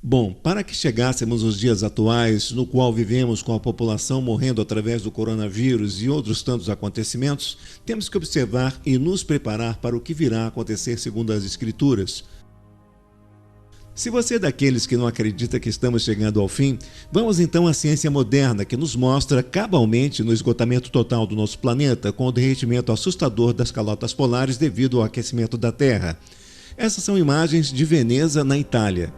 Bom, para que chegássemos aos dias atuais, no qual vivemos com a população morrendo através do coronavírus e outros tantos acontecimentos, temos que observar e nos preparar para o que virá a acontecer segundo as Escrituras. Se você é daqueles que não acredita que estamos chegando ao fim, vamos então à ciência moderna, que nos mostra cabalmente no esgotamento total do nosso planeta, com o derretimento assustador das calotas polares devido ao aquecimento da Terra. Essas são imagens de Veneza, na Itália.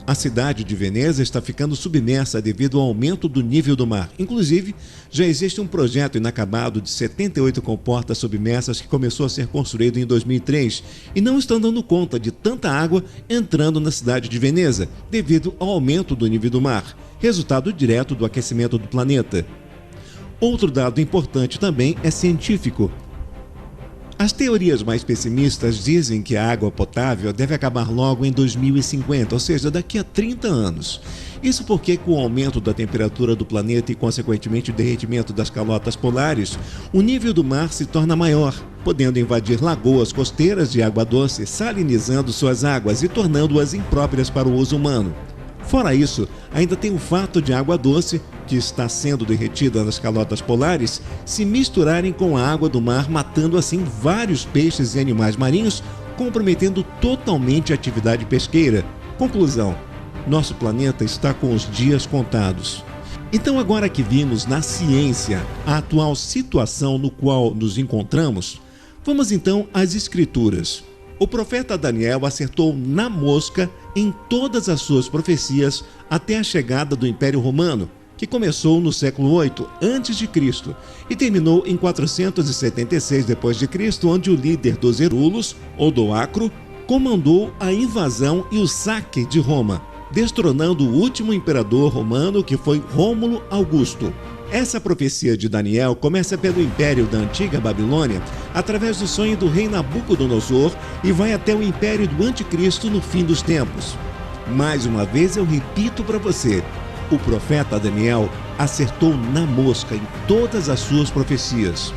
A cidade de Veneza está ficando submersa devido ao aumento do nível do mar. Inclusive, já existe um projeto inacabado de 78 comportas submersas que começou a ser construído em 2003 e não estão dando conta de tanta água entrando na cidade de Veneza devido ao aumento do nível do mar, resultado direto do aquecimento do planeta. Outro dado importante também é científico. As teorias mais pessimistas dizem que a água potável deve acabar logo em 2050, ou seja, daqui a 30 anos. Isso porque, com o aumento da temperatura do planeta e, consequentemente, o derretimento das calotas polares, o nível do mar se torna maior, podendo invadir lagoas costeiras de água doce, salinizando suas águas e tornando-as impróprias para o uso humano. Fora isso, ainda tem o fato de a água doce, que está sendo derretida nas calotas polares, se misturarem com a água do mar, matando assim vários peixes e animais marinhos, comprometendo totalmente a atividade pesqueira. Conclusão: nosso planeta está com os dias contados. Então, agora que vimos na ciência a atual situação no qual nos encontramos, vamos então às Escrituras. O profeta Daniel acertou na mosca em todas as suas profecias até a chegada do Império Romano, que começou no século VIII a.C. e terminou em 476 d.C., onde o líder dos Herulos, Odoacro, comandou a invasão e o saque de Roma, destronando o último imperador romano, que foi Rômulo Augusto. Essa profecia de Daniel começa pelo império da antiga Babilônia, através do sonho do rei Nabucodonosor, e vai até o império do Anticristo no fim dos tempos. Mais uma vez eu repito para você, o profeta Daniel acertou na mosca em todas as suas profecias.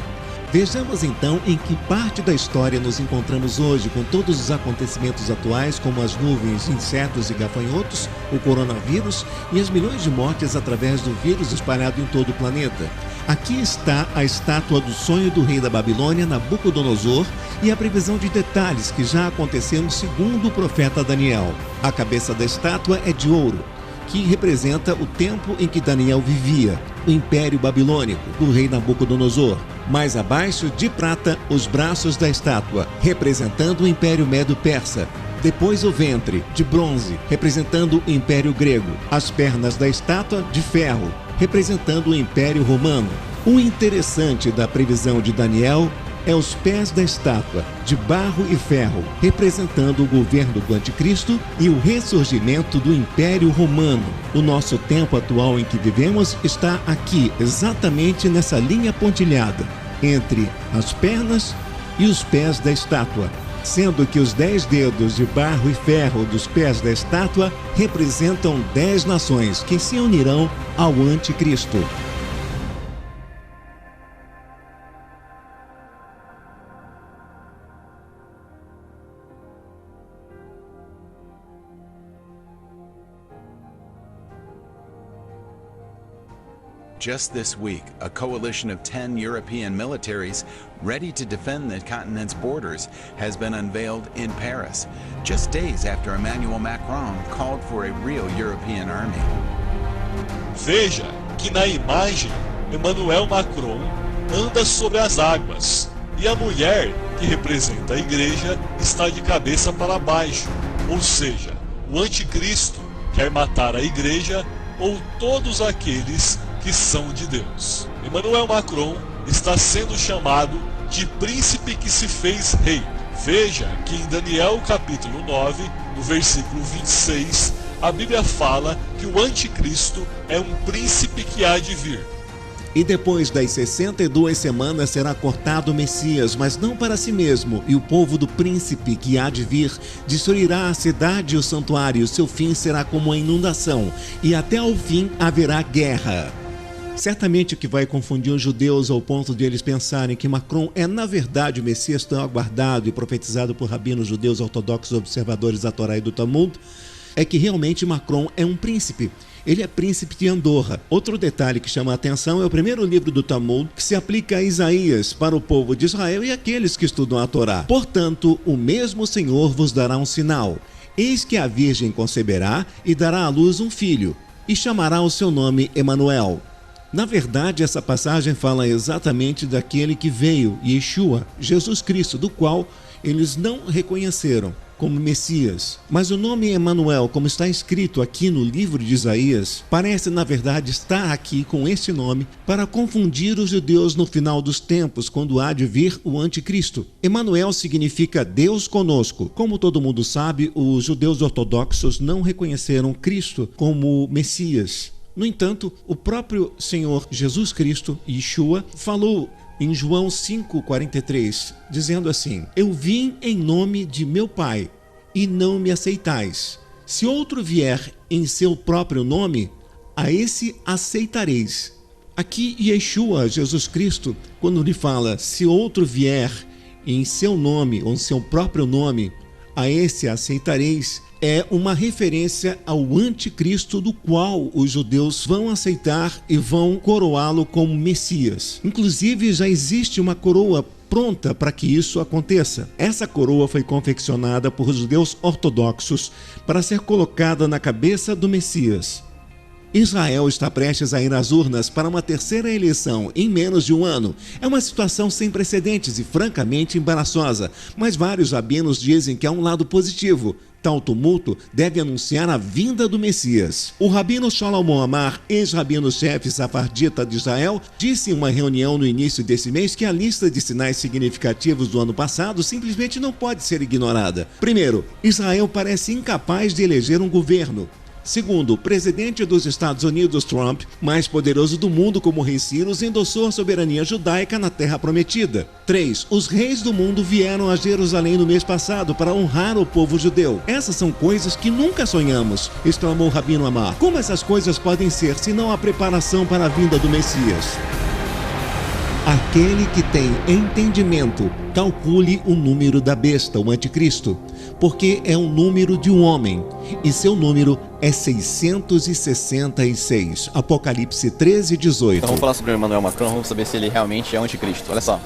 Vejamos então em que parte da história nos encontramos hoje, com todos os acontecimentos atuais, como as nuvens, insetos e gafanhotos, o coronavírus e as milhões de mortes através do vírus espalhado em todo o planeta. Aqui está a estátua do sonho do rei da Babilônia, Nabucodonosor, e a previsão de detalhes que já aconteceram segundo o profeta Daniel. A cabeça da estátua é de ouro, que representa o tempo em que Daniel vivia, o Império Babilônico, do rei Nabucodonosor. Mais abaixo, de prata, os braços da estátua, representando o Império Medo-Persa. Depois o ventre, de bronze, representando o Império Grego. As pernas da estátua, de ferro, representando o Império Romano. O interessante da previsão de Daniel é os pés da estátua, de barro e ferro, representando o governo do Anticristo e o ressurgimento do Império Romano. O nosso tempo atual em que vivemos está aqui, exatamente nessa linha pontilhada, entre as pernas e os pés da estátua, sendo que os 10 dedos de barro e ferro dos pés da estátua representam 10 nações que se unirão ao Anticristo. Just this week, a coalition of 10 European militaries ready to defend the continent's borders has been unveiled in Paris, just days after Emmanuel Macron called for a real European army. Veja que na imagem, Emmanuel Macron anda sobre as águas e a mulher, que representa a igreja, está de cabeça para baixo, ou seja, o anticristo quer matar a igreja ou todos aqueles que são de Deus. Emmanuel Macron está sendo chamado de príncipe que se fez rei. Veja que em Daniel capítulo 9, no versículo 26, a Bíblia fala que o anticristo é um príncipe que há de vir. E depois das 62 semanas será cortado o Messias, mas não para si mesmo, e o povo do príncipe que há de vir destruirá a cidade e o santuário, seu fim será como a inundação, e até ao fim haverá guerra. Certamente o que vai confundir os judeus ao ponto de eles pensarem que Macron é na verdade o Messias tão aguardado e profetizado por rabinos judeus ortodoxos observadores da Torá e do Talmud é que realmente Macron é um príncipe. Ele é príncipe de Andorra. Outro detalhe que chama a atenção é o primeiro livro do Talmud, que se aplica a Isaías para o povo de Israel e aqueles que estudam a Torá. Portanto, o mesmo Senhor vos dará um sinal. Eis que a Virgem conceberá e dará à luz um filho, e chamará o seu nome Emanuel. Na verdade, essa passagem fala exatamente daquele que veio, Yeshua, Jesus Cristo, do qual eles não reconheceram como Messias. Mas o nome Emanuel, como está escrito aqui no livro de Isaías, parece na verdade estar aqui com este nome para confundir os judeus no final dos tempos, quando há de vir o anticristo. Emanuel significa Deus conosco. Como todo mundo sabe, os judeus ortodoxos não reconheceram Cristo como Messias. No entanto, o próprio Senhor Jesus Cristo, Yeshua, falou em João 5,43, dizendo assim: eu vim em nome de meu Pai, e não me aceitais. Se outro vier em seu próprio nome, a esse aceitareis. Aqui, Yeshua, Jesus Cristo, quando lhe fala, se outro vier em seu nome, ou em seu próprio nome, a esse aceitareis, é uma referência ao anticristo, do qual os judeus vão aceitar e vão coroá-lo como Messias. Inclusive, já existe uma coroa pronta para que isso aconteça. Essa coroa foi confeccionada por judeus ortodoxos para ser colocada na cabeça do Messias. Israel está prestes a ir às urnas para uma terceira eleição em menos de um ano. É uma situação sem precedentes e francamente embaraçosa, mas vários rabinos dizem que há um lado positivo. Tal tumulto deve anunciar a vinda do Messias. O rabino Shlomo Amar, ex-rabino-chefe safardita de Israel, disse em uma reunião no início desse mês que a lista de sinais significativos do ano passado simplesmente não pode ser ignorada. Primeiro, Israel parece incapaz de eleger um governo. Segundo, o presidente dos Estados Unidos, Trump, mais poderoso do mundo como rei Cyrus, endossou a soberania judaica na Terra Prometida. 3. Os reis do mundo vieram a Jerusalém no mês passado para honrar o povo judeu. Essas são coisas que nunca sonhamos, exclamou Rabino Amar. Como essas coisas podem ser, se não a preparação para a vinda do Messias? Aquele que tem entendimento, calcule o número da besta, o anticristo, porque é um número de um homem, e seu número é 666. Apocalipse 13:18. Então vamos falar sobre o Emmanuel Macron, vamos saber se ele realmente é o anticristo. Olha só, se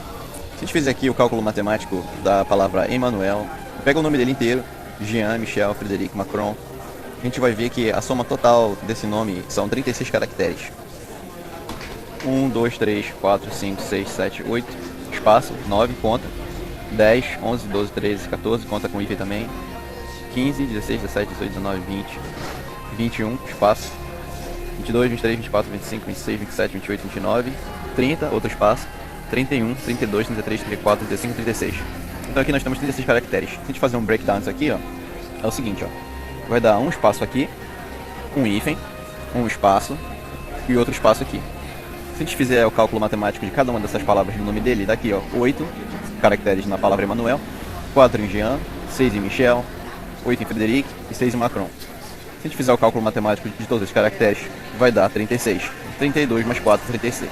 a gente fizer aqui o cálculo matemático da palavra Emmanuel, pega o nome dele inteiro, Jean Michel Frédéric Macron, a gente vai ver que a soma total desse nome são 36 caracteres. 1, 2, 3, 4, 5, 6, 7, 8, espaço, 9, conta, 10, 11, 12, 13, 14, conta com hífen também, 15, 16, 17, 18, 19, 20, 21, espaço, 22, 23, 24, 25, 26, 27, 28, 29, 30, outro espaço, 31, 32, 33, 34, 35, 36. Então aqui nós temos 36 caracteres. Se a gente fazer um breakdown disso aqui, ó, é o seguinte, ó, vai dar um espaço aqui, um hífen, um espaço e outro espaço aqui. Se a gente fizer o cálculo matemático de cada uma dessas palavras no nome dele, daqui ó, 8 caracteres na palavra Emmanuel, 4 em Jean, 6 em Michel, 8 em Frédéric e 6 em Macron. Se a gente fizer o cálculo matemático de todos esses caracteres, vai dar 36. 32 mais 4, 36.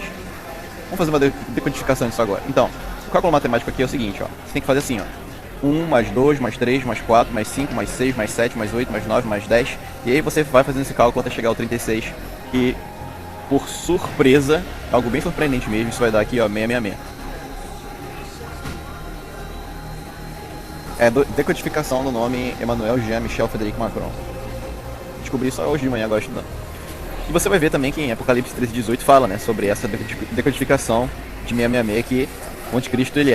Vamos fazer uma decodificação disso agora. Então, o cálculo matemático aqui é o seguinte, ó, você tem que fazer assim, ó, 1 mais 2 mais 3 mais 4 mais 5 mais 6 mais 7 mais 8 mais 9 mais 10, e aí você vai fazendo esse cálculo até chegar ao 36 e, por surpresa, algo bem surpreendente mesmo, isso vai dar aqui, ó, 666. É decodificação do nome Emmanuel Jean Michel Frédéric Macron. Descobri só hoje de manhã, agora estudando. E você vai ver também que em Apocalipse 13:18 fala, né, sobre essa decodificação de 666, que o anticristo ele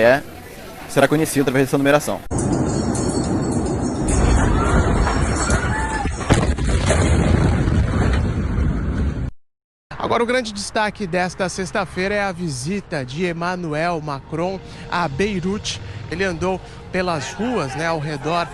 será conhecido através dessa numeração. Agora, o grande destaque desta sexta-feira é a visita de Emmanuel Macron a Beirute. Ele andou pelas ruas, né, ao redor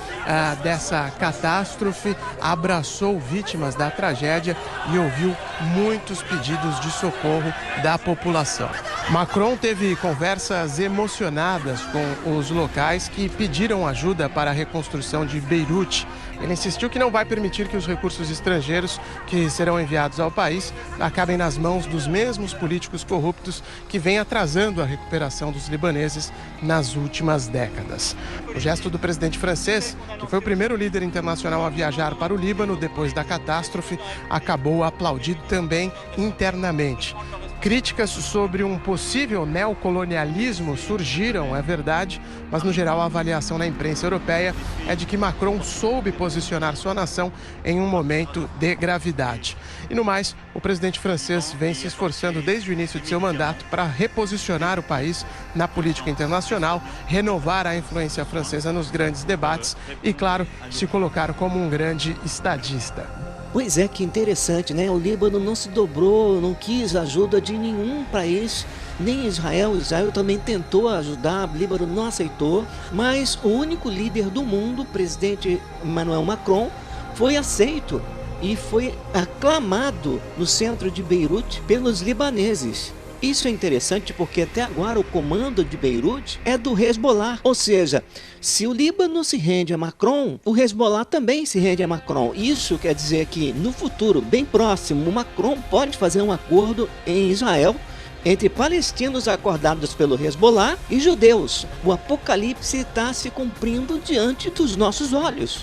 dessa catástrofe, abraçou vítimas da tragédia e ouviu muitos pedidos de socorro da população. Macron teve conversas emocionadas com os locais que pediram ajuda para a reconstrução de Beirute. Ele insistiu que não vai permitir que os recursos estrangeiros que serão enviados ao país acabem nas mãos dos mesmos políticos corruptos que vêm atrasando a recuperação dos libaneses nas últimas décadas. O gesto do presidente francês, que foi o primeiro líder internacional a viajar para o Líbano depois da catástrofe, acabou aplaudido também internamente. Críticas sobre um possível neocolonialismo surgiram, é verdade, mas no geral a avaliação na imprensa europeia é de que Macron soube posicionar sua nação em um momento de gravidade. E no mais, o presidente francês vem se esforçando desde o início de seu mandato para reposicionar o país na política internacional, renovar a influência francesa nos grandes debates e, claro, se colocar como um grande estadista. Pois é, que interessante, né? O Líbano não se dobrou, não quis ajuda de nenhum país, nem Israel. Israel também tentou ajudar, o Líbano não aceitou, mas o único líder do mundo, o presidente Emmanuel Macron, foi aceito e foi aclamado no centro de Beirute pelos libaneses. Isso é interessante porque até agora o comando de Beirute é do Hezbollah. Ou seja, se o Líbano se rende a Macron, o Hezbollah também se rende a Macron. Isso quer dizer que no futuro, bem próximo, o Macron pode fazer um acordo em Israel entre palestinos acordados pelo Hezbollah e judeus. O apocalipse está se cumprindo diante dos nossos olhos.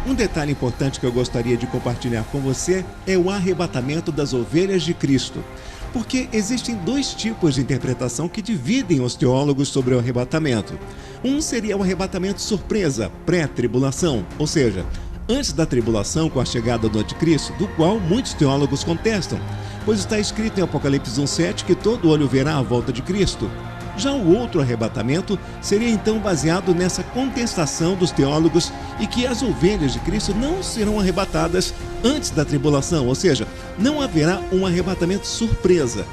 Um detalhe importante que eu gostaria de compartilhar com você é o arrebatamento das ovelhas de Cristo. Porque existem dois tipos de interpretação que dividem os teólogos sobre o arrebatamento. Um seria o arrebatamento surpresa, pré-tribulação, ou seja, antes da tribulação com a chegada do anticristo, do qual muitos teólogos contestam, pois está escrito em Apocalipse 1:7 que todo olho verá a volta de Cristo. Já o outro arrebatamento seria então baseado nessa contestação dos teólogos e que as ovelhas de Cristo não serão arrebatadas antes da tribulação, ou seja, não haverá um arrebatamento surpresa.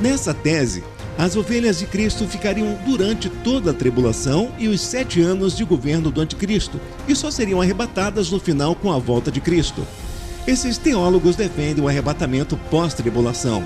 Nessa tese, as ovelhas de Cristo ficariam durante toda a tribulação e os 7 anos de governo do anticristo e só seriam arrebatadas no final com a volta de Cristo. Esses teólogos defendem o arrebatamento pós-tribulação.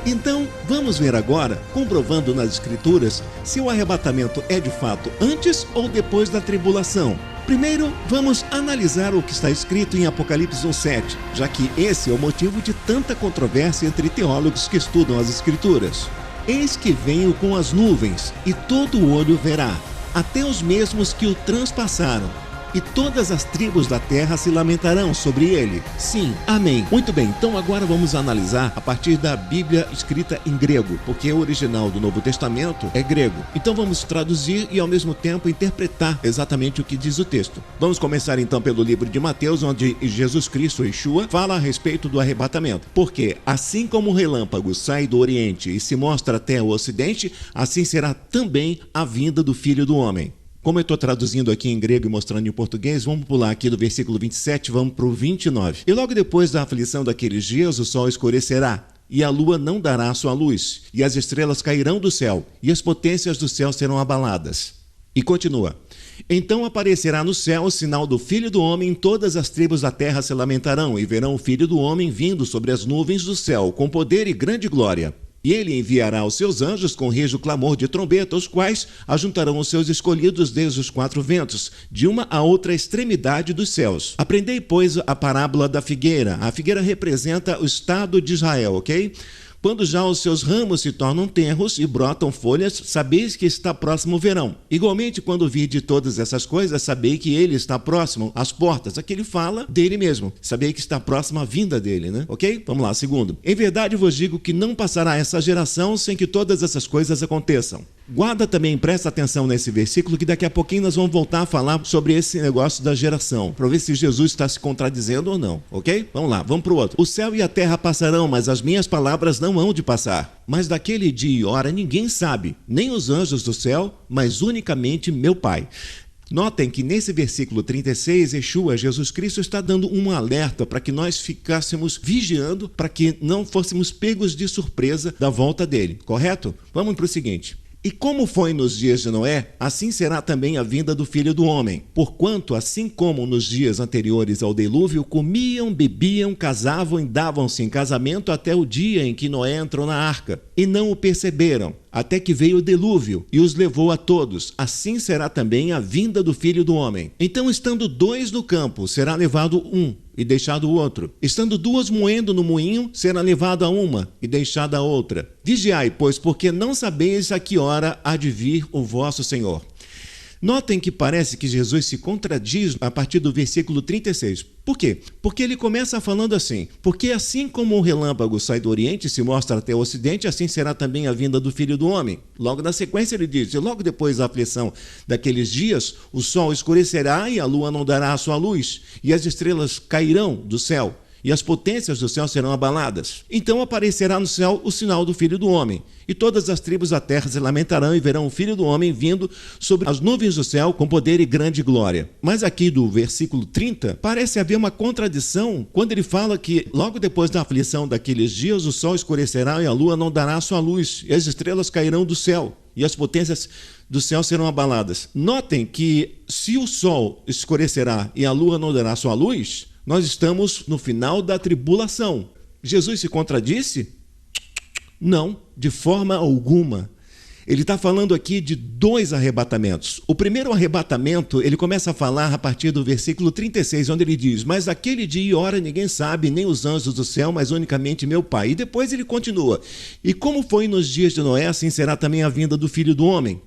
Então, vamos ver agora, comprovando nas Escrituras, se o arrebatamento é de fato antes ou depois da tribulação. Primeiro, vamos analisar o que está escrito em Apocalipse 1:7, já que esse é o motivo de tanta controvérsia entre teólogos que estudam as Escrituras. Eis que venho com as nuvens, e todo olho verá, até os mesmos que o transpassaram. E todas as tribos da terra se lamentarão sobre ele. Sim, amém. Muito bem, então agora vamos analisar a partir da Bíblia escrita em grego, porque o original do Novo Testamento é grego. Então vamos traduzir e ao mesmo tempo interpretar exatamente o que diz o texto. Vamos começar então pelo livro de Mateus, onde Jesus Cristo, Yeshua, fala a respeito do arrebatamento. Porque assim como o relâmpago sai do Oriente e se mostra até o Ocidente, assim será também a vinda do Filho do Homem. Como eu estou traduzindo aqui em grego e mostrando em português, vamos pular aqui do versículo 27, vamos para o 29. E logo depois da aflição daqueles dias, o sol escurecerá, e a lua não dará sua luz, e as estrelas cairão do céu, e as potências do céu serão abaladas. E continua. Então aparecerá no céu o sinal do Filho do Homem, todas as tribos da terra se lamentarão, e verão o Filho do Homem vindo sobre as nuvens do céu, com poder e grande glória. E ele enviará os seus anjos com rijo clamor de trombeta, os quais ajuntarão os seus escolhidos desde os 4 ventos, de uma a outra extremidade dos céus. Aprendei, pois, a parábola da figueira. A figueira representa o estado de Israel, ok? Quando já os seus ramos se tornam tenros e brotam folhas, sabeis que está próximo o verão. Igualmente, quando virdes todas essas coisas, sabei que ele está próximo às portas. Aqui ele fala dele mesmo. Sabei que está próximo à vinda dele, né? Ok? Vamos lá, segundo. Em verdade vos digo que não passará essa geração sem que todas essas coisas aconteçam. Guarda também, presta atenção nesse versículo, que daqui a pouquinho nós vamos voltar a falar sobre esse negócio da geração, para ver se Jesus está se contradizendo ou não, ok? Vamos lá, vamos para o outro. O céu e a terra passarão, mas as minhas palavras não hão de passar. Mas daquele dia e hora ninguém sabe, nem os anjos do céu, mas unicamente meu Pai. Notem que nesse versículo 36, Yeshua, Jesus Cristo, está dando um alerta para que nós ficássemos vigiando, para que não fôssemos pegos de surpresa da volta dele, correto? Vamos para o seguinte. E como foi nos dias de Noé, assim será também a vinda do Filho do Homem. Porquanto, assim como nos dias anteriores ao dilúvio, comiam, bebiam, casavam e davam-se em casamento até o dia em que Noé entrou na arca. E não o perceberam, até que veio o dilúvio e os levou a todos. Assim será também a vinda do Filho do Homem. Então, estando 2 no campo, será levado um e deixado o outro. Estando 2 moendo no moinho, será levada uma e deixada a outra. Vigiai, pois, porque não sabeis a que hora há de vir o vosso Senhor. Notem que parece que Jesus se contradiz a partir do versículo 36. Por quê? Porque ele começa falando assim: porque assim como o relâmpago sai do Oriente e se mostra até o Ocidente, assim será também a vinda do Filho do Homem. Logo na sequência ele diz: e logo depois da aflição daqueles dias, o sol escurecerá e a lua não dará a sua luz, e as estrelas cairão do céu, e as potências do céu serão abaladas. Então aparecerá no céu o sinal do Filho do Homem, e todas as tribos da terra se lamentarão e verão o Filho do Homem vindo sobre as nuvens do céu com poder e grande glória. Mas aqui do versículo 30, parece haver uma contradição quando ele fala que logo depois da aflição daqueles dias o sol escurecerá e a lua não dará a sua luz, e as estrelas cairão do céu, e as potências do céu serão abaladas. Notem que se o sol escurecerá e a lua não dará a sua luz, nós estamos no final da tribulação. Jesus se contradisse? Não, de forma alguma. Ele está falando aqui de 2 arrebatamentos. O primeiro arrebatamento, ele começa a falar a partir do versículo 36, onde ele diz: mas aquele dia e hora ninguém sabe, nem os anjos do céu, mas unicamente meu Pai. E depois ele continua: e como foi nos dias de Noé, assim será também a vinda do Filho do Homem.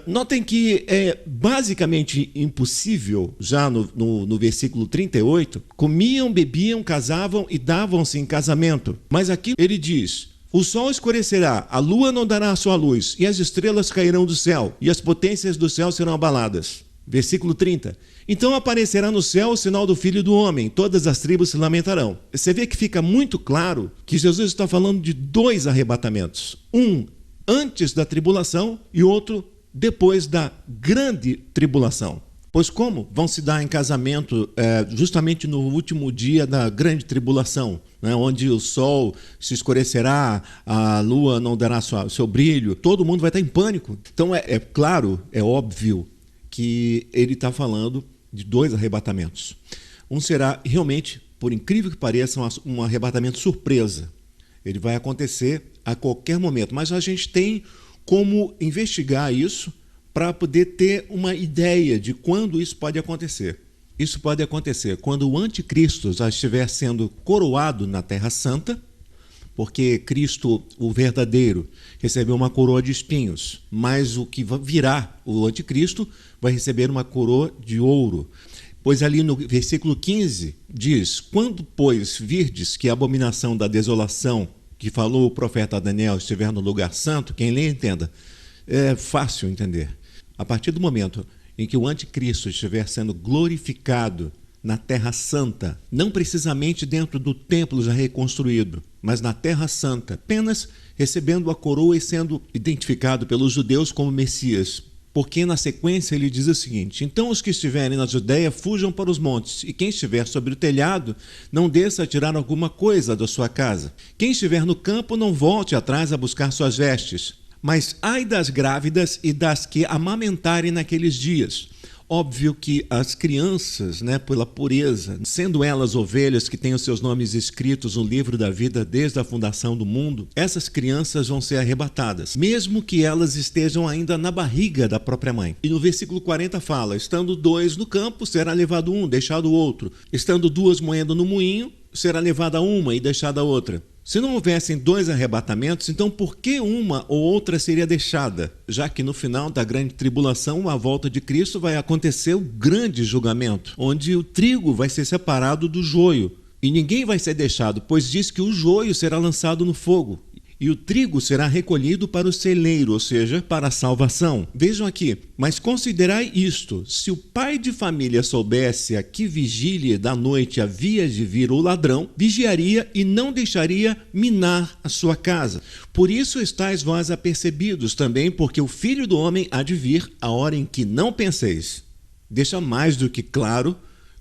Notem que é basicamente impossível, já no versículo 38, comiam, bebiam, casavam e davam-se em casamento. Mas aqui ele diz: o sol escurecerá, a lua não dará a sua luz, e as estrelas cairão do céu, e as potências do céu serão abaladas. Versículo 30. Então aparecerá no céu o sinal do Filho do Homem, todas as tribos se lamentarão. Você vê que fica muito claro que Jesus está falando de 2 arrebatamentos. Um antes da tribulação e outro depois da grande tribulação. Pois como vão se dar em casamento justamente no último dia da grande tribulação, né, onde o sol se escurecerá, a lua não dará seu brilho, todo mundo vai estar em pânico. Então é claro, é óbvio que ele está falando de 2 arrebatamentos. Um será realmente, por incrível que pareça, um arrebatamento surpresa. Ele vai acontecer a qualquer momento, mas a gente tem como investigar isso para poder ter uma ideia de quando isso pode acontecer. Isso pode acontecer quando o anticristo já estiver sendo coroado na Terra Santa, porque Cristo, o verdadeiro, recebeu uma coroa de espinhos, mas o que virá, o anticristo, vai receber uma coroa de ouro. Pois ali no versículo 15 diz: quando, pois, virdes que a abominação da desolação, que falou o profeta Daniel, estiver no lugar santo, quem lê entenda. É fácil entender. A partir do momento em que o anticristo estiver sendo glorificado na Terra Santa, não precisamente dentro do templo já reconstruído, mas na Terra Santa, apenas recebendo a coroa e sendo identificado pelos judeus como Messias. Porque na sequência ele diz o seguinte: então os que estiverem na Judeia fujam para os montes, e quem estiver sobre o telhado não desça a tirar alguma coisa da sua casa. Quem estiver no campo não volte atrás a buscar suas vestes. Mas ai das grávidas e das que amamentarem naqueles dias. Óbvio que as crianças, pela pureza, sendo elas ovelhas que têm os seus nomes escritos no livro da vida desde a fundação do mundo, essas crianças vão ser arrebatadas, mesmo que elas estejam ainda na barriga da própria mãe. E no versículo 40 fala: estando 2 no campo, será levado um, deixado o outro. Estando 2 moendo no moinho, será levada uma e deixada a outra. Se não houvessem 2 arrebatamentos, então por que uma ou outra seria deixada? Já que no final da grande tribulação, a volta de Cristo, vai acontecer o grande julgamento, onde o trigo vai ser separado do joio. E ninguém vai ser deixado, pois diz que o joio será lançado no fogo. E o trigo será recolhido para o celeiro, ou seja, para a salvação. Vejam aqui: mas considerai isto: se o pai de família soubesse a que vigília da noite havia de vir o ladrão, vigiaria e não deixaria minar a sua casa. Por isso estáis vós apercebidos também, porque o Filho do Homem há de vir a hora em que não penseis. Deixa mais do que claro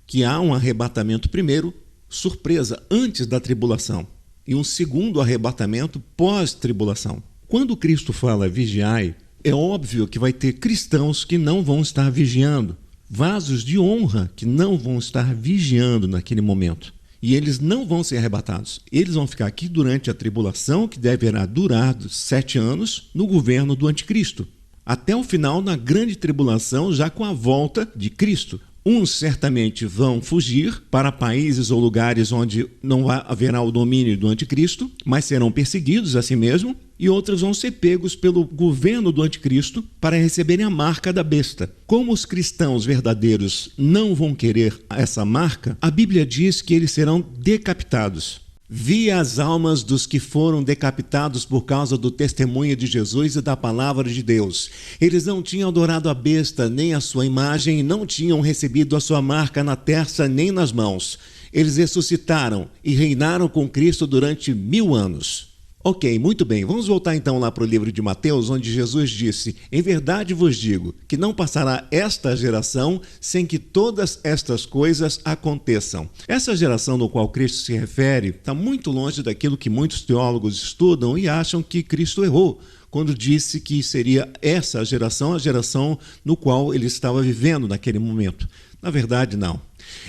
que há um arrebatamento primeiro, surpresa, antes da tribulação, e um segundo arrebatamento pós-tribulação. Quando Cristo fala vigiai, É óbvio que vai ter cristãos que não vão estar vigiando, vasos de honra que não vão estar vigiando naquele momento. E eles não vão ser arrebatados. Eles vão ficar aqui durante a tribulação, que deverá durar 7 anos, no governo do anticristo. Até o final, na grande tribulação, já com a volta de Cristo. Uns certamente vão fugir para países ou lugares onde não haverá o domínio do anticristo, mas serão perseguidos assim mesmo, e outros vão ser pegos pelo governo do anticristo para receberem a marca da besta. Como os cristãos verdadeiros não vão querer essa marca, a Bíblia diz que eles serão decapitados. Vi as almas dos que foram decapitados por causa do testemunho de Jesus e da palavra de Deus. Eles não tinham adorado a besta nem a sua imagem e não tinham recebido a sua marca na testa nem nas mãos. Eles ressuscitaram e reinaram com Cristo durante 1000 anos. Ok, muito bem. Vamos voltar então lá para o livro de Mateus, onde Jesus disse: em verdade vos digo que não passará esta geração sem que todas estas coisas aconteçam. Essa geração no qual Cristo se refere está muito longe daquilo que muitos teólogos estudam e acham que Cristo errou quando disse que seria essa geração a geração no qual ele estava vivendo naquele momento. Na verdade, não.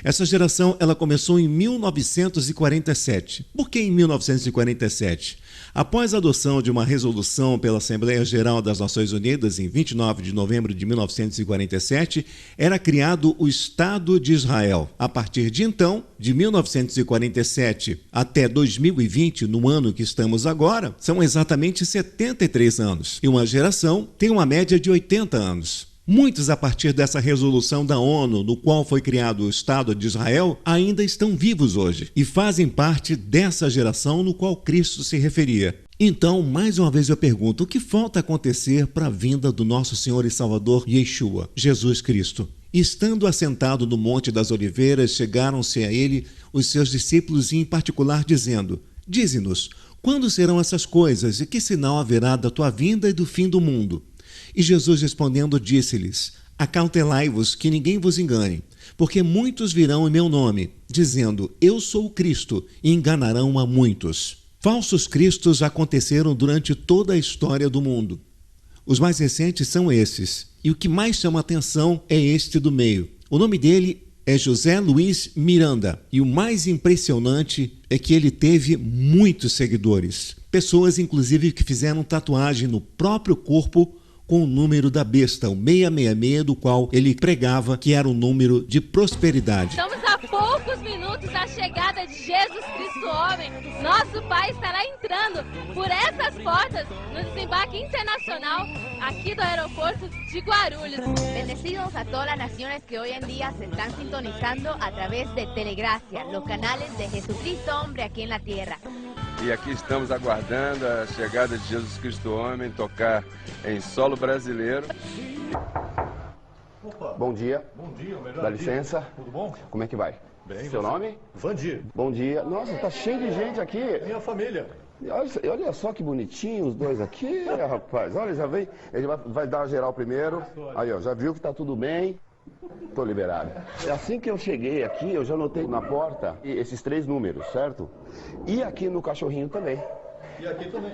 Essa geração ela começou em 1947. Por que em 1947? Após a adoção de uma resolução pela Assembleia Geral das Nações Unidas, em 29 de novembro de 1947, era criado o Estado de Israel. A partir de então, de 1947 até 2020, no ano que estamos agora, são exatamente 73 anos. E uma geração tem uma média de 80 anos. Muitos, a partir dessa resolução da ONU, no qual foi criado o Estado de Israel, ainda estão vivos hoje e fazem parte dessa geração no qual Cristo se referia. Então, mais uma vez eu pergunto, o que falta acontecer para a vinda do nosso Senhor e Salvador Yeshua, Jesus Cristo? Estando assentado no Monte das Oliveiras, chegaram-se a ele os seus discípulos e em particular dizendo: dize-nos, quando serão essas coisas e que sinal haverá da tua vinda e do fim do mundo? E Jesus respondendo disse-lhes: acautelai-vos que ninguém vos engane, porque muitos virão em meu nome, dizendo: eu sou o Cristo, e enganarão a muitos. Falsos cristos aconteceram durante toda a história do mundo. Os mais recentes são esses, e o que mais chama atenção é este do meio. O nome dele é José Luiz Miranda, e o mais impressionante é que ele teve muitos seguidores. Pessoas, inclusive, que fizeram tatuagem no próprio corpo com o número da besta, o 666, do qual ele pregava que era um número de prosperidade. Estamos a poucos minutos da chegada de Jesus Cristo homem. Nosso Pai estará entrando por essas portas no desembarque internacional aqui do aeroporto de Guarulhos. Bendecidos a todas las naciones que hoy en día se están sintonizando a través de Telegracia, los canales de Jesucristo hombre aquí en la tierra. E aqui estamos aguardando a chegada de Jesus Cristo homem, tocar em solo brasileiro. Opa. Bom dia. Bom dia, melhor. Dá licença. Tudo bom? Como é que vai? Bem. Seu nome? Vandir. Bom dia. Nossa, tá cheio de gente aqui. Minha família. Olha só que bonitinho os dois aqui, rapaz. Olha, já vem. Ele vai dar uma geral primeiro. Aí, ó, já viu que tá tudo bem. Tô liberado. Assim que eu cheguei aqui, eu já notei na porta esses 3 números, certo? E aqui no cachorrinho também. E aqui também.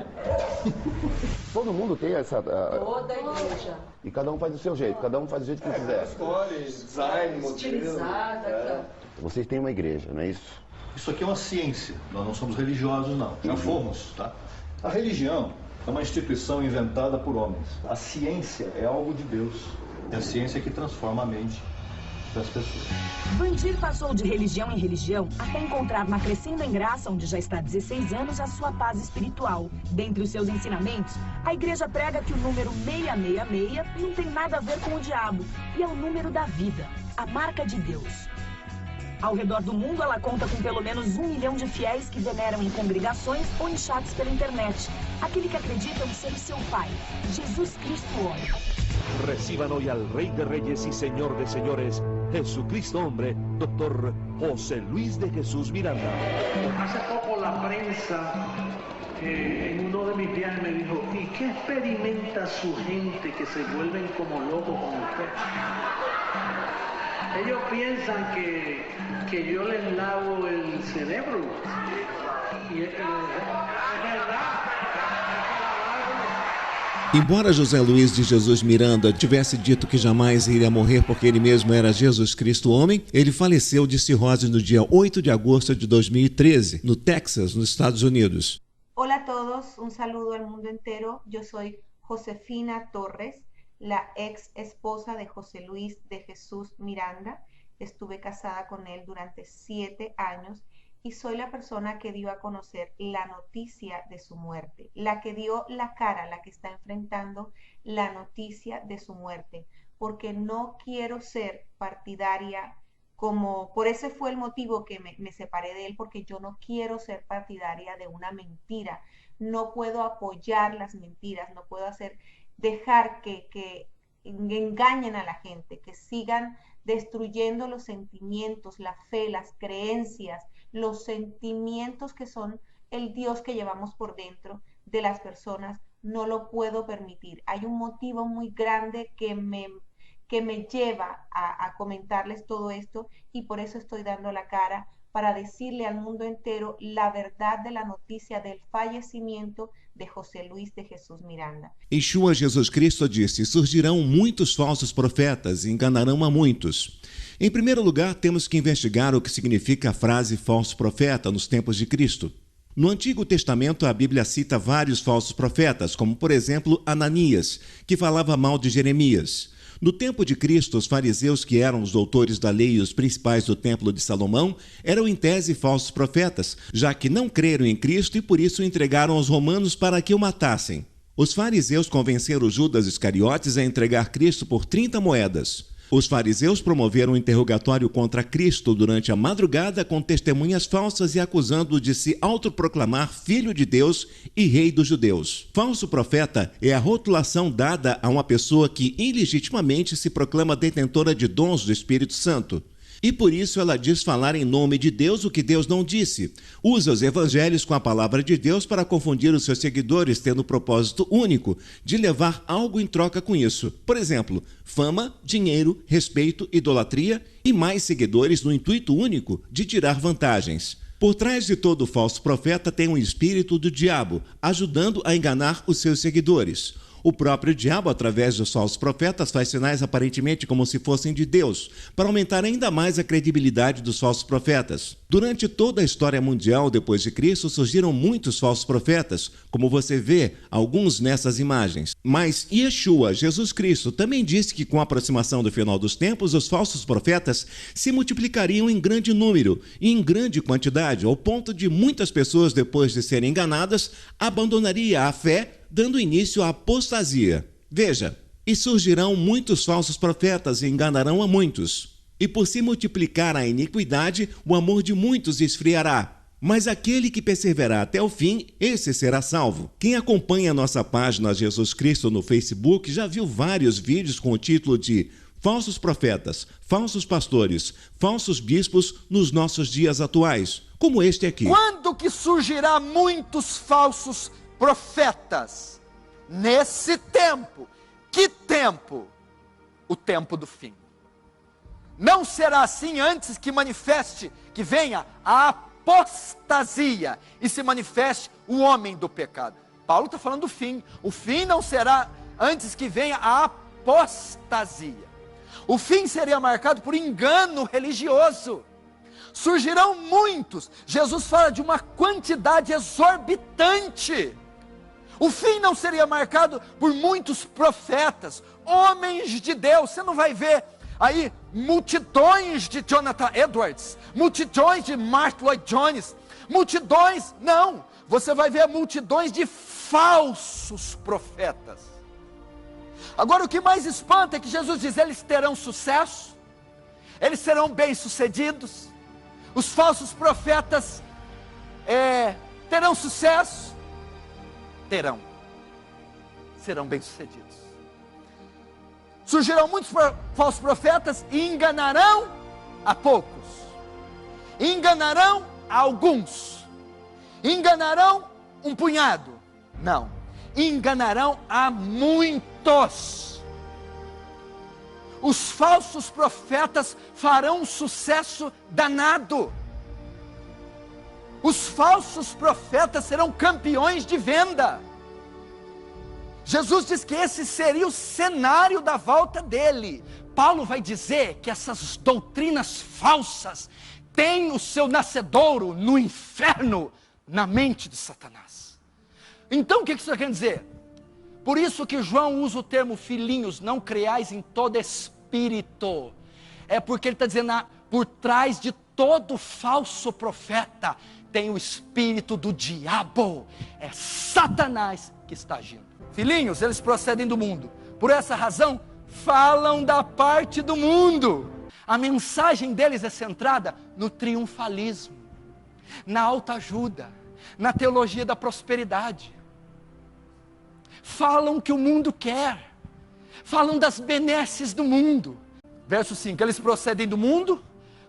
Todo mundo tem essa... Toda a igreja. E cada um faz do seu jeito, cada um faz do jeito que quiser. Escolhe, design, modelo. Estilizada. Vocês têm uma igreja, não é isso? Isso aqui é uma ciência. Nós não somos religiosos, não. Já fomos, tá? A religião é uma instituição inventada por homens. A ciência é algo de Deus. É a ciência que transforma a mente das pessoas. Vandir passou de religião em religião até encontrar na Crescendo em Graça, onde já está há 16 anos, a sua paz espiritual. Dentre os seus ensinamentos, a igreja prega que o número 666 não tem nada a ver com o diabo e é o número da vida, a marca de Deus. Ao redor do mundo, ela conta com pelo menos 1 milhão de fiéis que veneram em congregações ou em chats pela internet. Aquele que acreditam ser o seu Pai, Jesus Cristo homem. Reciban hoy al Rey de Reyes y Señor de Señores, Jesucristo hombre, Dr. José Luis de Jesús Miranda. Hace poco la prensa en uno de mis viajes me dijo: ¿y qué experimenta su gente que se vuelven como locos con usted? Ellos piensan que yo les lavo el cerebro. Y es verdad. Embora José Luiz de Jesus Miranda tivesse dito que jamais iria morrer porque ele mesmo era Jesus Cristo homem, ele faleceu de cirrose no dia 8 de agosto de 2013, no Texas, nos Estados Unidos. Hola a todos, saludo al mundo entero. Yo soy Josefina Torres, la ex esposa de José Luis de Jesús Miranda. Estuve casada con él durante 7 años y soy la persona que dio a conocer la noticia de su muerte, la que dio la cara, la que está enfrentando la noticia de su muerte, porque no quiero ser partidaria por ese fue el motivo que me separé de él, porque yo no quiero ser partidaria de una mentira, no puedo apoyar las mentiras, no puedo dejar que engañen a la gente, que sigan destruyendo los sentimientos, la fe, las creencias, los sentimientos que son el Dios que llevamos por dentro de las personas. No lo puedo permitir. Hay un motivo muy grande que me lleva a comentarles todo esto y por eso estoy dando la cara para decirle al mundo entero la verdad de la noticia del fallecimiento de José Luis de Jesus Miranda. Yeshua Jesus Cristo disse: surgirão muitos falsos profetas e enganarão a muitos. Em primeiro lugar, temos que investigar o que significa a frase falso profeta nos tempos de Cristo. No Antigo Testamento, a Bíblia cita vários falsos profetas, como, por exemplo, Ananias, que falava mal de Jeremias. No tempo de Cristo, os fariseus, que eram os doutores da lei e os principais do templo de Salomão, eram em tese falsos profetas, já que não creram em Cristo e por isso o entregaram aos romanos para que o matassem. Os fariseus convenceram Judas Iscariotes a entregar Cristo por 30 moedas. Os fariseus promoveram um interrogatório contra Cristo durante a madrugada com testemunhas falsas e acusando-o de se autoproclamar filho de Deus e rei dos judeus. Falso profeta é a rotulação dada a uma pessoa que ilegitimamente se proclama detentora de dons do Espírito Santo. E por isso ela diz falar em nome de Deus o que Deus não disse. Usa os evangelhos com a palavra de Deus para confundir os seus seguidores, tendo o propósito único de levar algo em troca com isso. Por exemplo, fama, dinheiro, respeito, idolatria e mais seguidores no intuito único de tirar vantagens. Por trás de todo falso profeta tem um espírito do diabo, ajudando a enganar os seus seguidores. O próprio diabo, através dos falsos profetas, faz sinais aparentemente como se fossem de Deus, para aumentar ainda mais a credibilidade dos falsos profetas. Durante toda a história mundial depois de Cristo, surgiram muitos falsos profetas, como você vê alguns nessas imagens. Mas Yeshua, Jesus Cristo, também disse que com a aproximação do final dos tempos, os falsos profetas se multiplicariam em grande número e em grande quantidade, ao ponto de muitas pessoas, depois de serem enganadas, abandonariam a fé, dando início à apostasia. Veja, e surgirão muitos falsos profetas e enganarão a muitos. E por se multiplicar a iniquidade, o amor de muitos esfriará. Mas aquele que perseverar até o fim, esse será salvo. Quem acompanha a nossa página Jesus Cristo no Facebook já viu vários vídeos com o título de Falsos Profetas, Falsos Pastores, Falsos Bispos nos nossos dias atuais, como este aqui. Quando que surgirá muitos falsos profetas? Nesse tempo. Que tempo? O tempo do fim. Não será assim antes que manifeste, que venha a apostasia e se manifeste o homem do pecado. Paulo está falando do fim. O fim não será antes que venha a apostasia. O fim seria marcado por engano religioso. Surgirão muitos. Jesus fala de uma quantidade exorbitante. O fim não seria marcado por muitos profetas, homens de Deus. Você não vai ver aí multidões de Jonathan Edwards, multidões de Mark Lloyd Jones, multidões, não. Você vai ver multidões de falsos profetas. Agora o que mais espanta é que Jesus diz, eles terão sucesso, eles serão bem-sucedidos. Os falsos profetas terão sucesso? Terão. Serão bem-sucedidos. Surgirão muitos falsos profetas e enganarão a poucos. Enganarão a alguns. Enganarão um punhado. Não. Enganarão a muitos. Os falsos profetas farão um sucesso danado. Os falsos profetas serão campeões de venda. Jesus diz que esse seria o cenário da volta dele. Paulo vai dizer que essas doutrinas falsas têm o seu nascedouro no inferno, na mente de Satanás. Então o que isso quer dizer? Por isso que João usa o termo filhinhos, não creais em todo espírito. É porque ele está dizendo, por trás de todo falso profeta tem o espírito do diabo. É Satanás que está agindo. Filhinhos, eles procedem do mundo. Por essa razão, falam da parte do mundo. A mensagem deles é centrada no triunfalismo, na autoajuda, na teologia da prosperidade. Falam o que o mundo quer. Falam das benesses do mundo. Verso 5, eles procedem do mundo,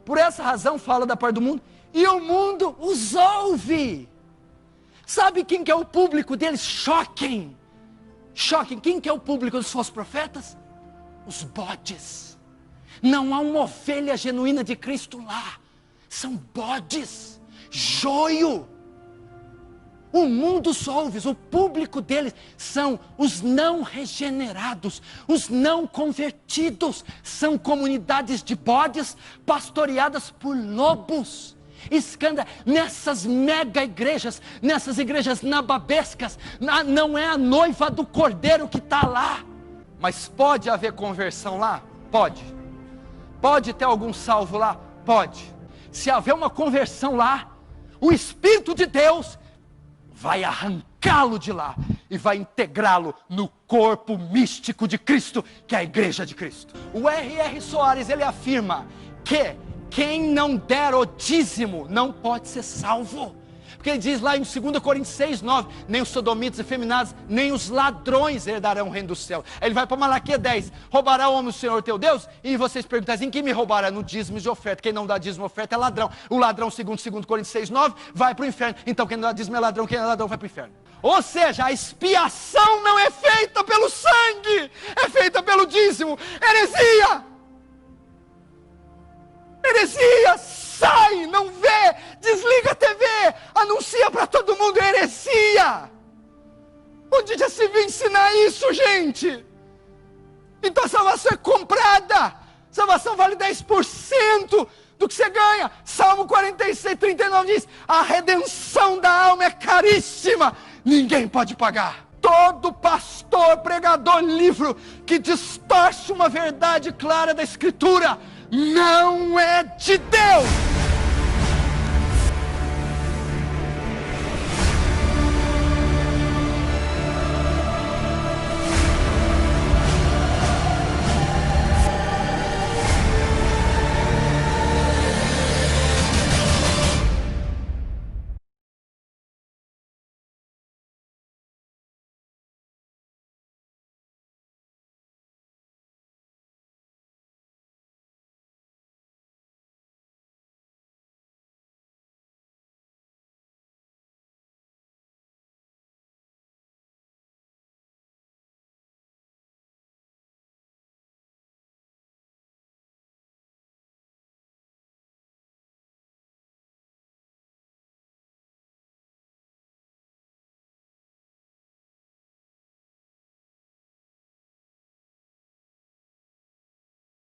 por essa razão falam da parte do mundo, e o mundo os ouve. Sabe quem que é o público deles? Choquem. Quem que é o público dos falsos profetas? Os bodes. Não há uma ovelha genuína de Cristo lá. São bodes, joio. O mundo os ouve, o público deles são os não regenerados, os não convertidos. São comunidades de bodes pastoreadas por lobos. Escândalo, nessas mega igrejas, nessas igrejas nababescas, não é a noiva do cordeiro que está lá. Mas pode haver conversão lá? Pode. Pode ter algum salvo lá? Pode. Se haver uma conversão lá, o Espírito de Deus vai arrancá-lo de lá e vai integrá-lo no corpo místico de Cristo, que é a igreja de Cristo. O R.R. Soares, ele afirma que quem não der o dízimo não pode ser salvo. Porque ele diz lá em 2 Coríntios 6:9, nem os sodomitas e efeminados, nem os ladrões herdarão o reino do céu. Aí ele vai para Malaquias 10, roubará o homem o Senhor teu Deus? E vocês perguntam assim, quem me roubará? No dízimo de oferta. Quem não dá dízimo de oferta é ladrão. O ladrão, segundo 2 Coríntios 6:9, vai para o inferno. Então quem não dá dízimo é ladrão, quem é ladrão vai para o inferno. Ou seja, a expiação não é feita pelo sangue, é feita pelo dízimo. Heresia! Heresia! Sai, não vê, desliga a TV, anuncia para todo mundo, heresia. Onde já se viu ensinar isso, gente? Então a salvação é comprada, salvação vale 10% do que você ganha. Salmo 46:39 diz, a redenção da alma é caríssima, ninguém pode pagar. Todo pastor, pregador, livro que distorce uma verdade clara da Escritura, não é de Deus.